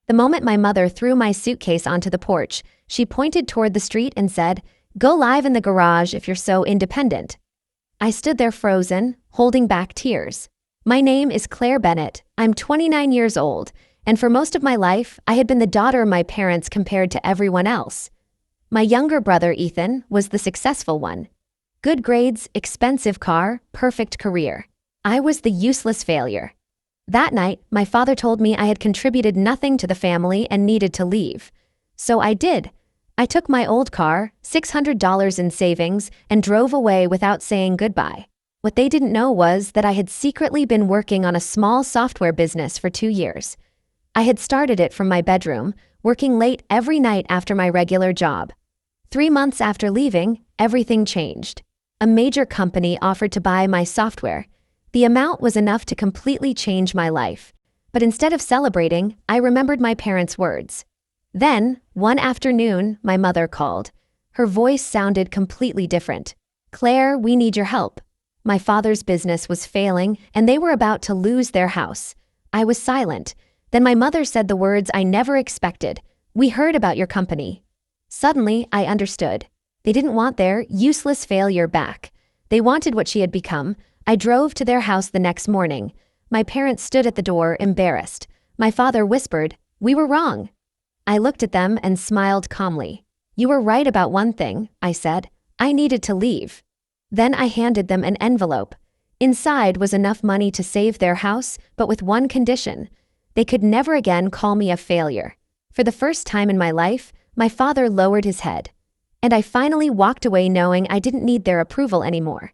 The moment my mother threw my suitcase onto the porch, she pointed toward the street and said, "Go live in the garage if you're so independent." I stood there frozen, holding back tears. My name is Claire Bennett. I'm 29 years old, and for most of my life, I had been the daughter of my parents compared to everyone else. My younger brother, Ethan, was the successful one. Good grades, expensive car, perfect career. I was the useless failure. That night, my father told me I had contributed nothing to the family and needed to leave. So I did. I took my old car, $600 in savings, and drove away without saying goodbye. What they didn't know was that I had secretly been working on a small software business for 2 years. I had started it from my bedroom, working late every night after my regular job. 3 months after leaving, everything changed. A major company offered to buy my software. The amount was enough to completely change my life. But instead of celebrating, I remembered my parents' words. Then, one afternoon, my mother called. Her voice sounded completely different. "Claire, we need your help." My father's business was failing, and they were about to lose their house. I was silent. Then my mother said the words I never expected. "We heard about your company." Suddenly, I understood. They didn't want their useless failure back. They wanted what she had become. I drove to their house the next morning. My parents stood at the door, embarrassed. My father whispered, "We were wrong." I looked at them and smiled calmly. "You were right about one thing," I said. "I needed to leave." Then I handed them an envelope. Inside was enough money to save their house, but with one condition. They could never again call me a failure. For the first time in my life, my father lowered his head. And I finally walked away knowing I didn't need their approval anymore.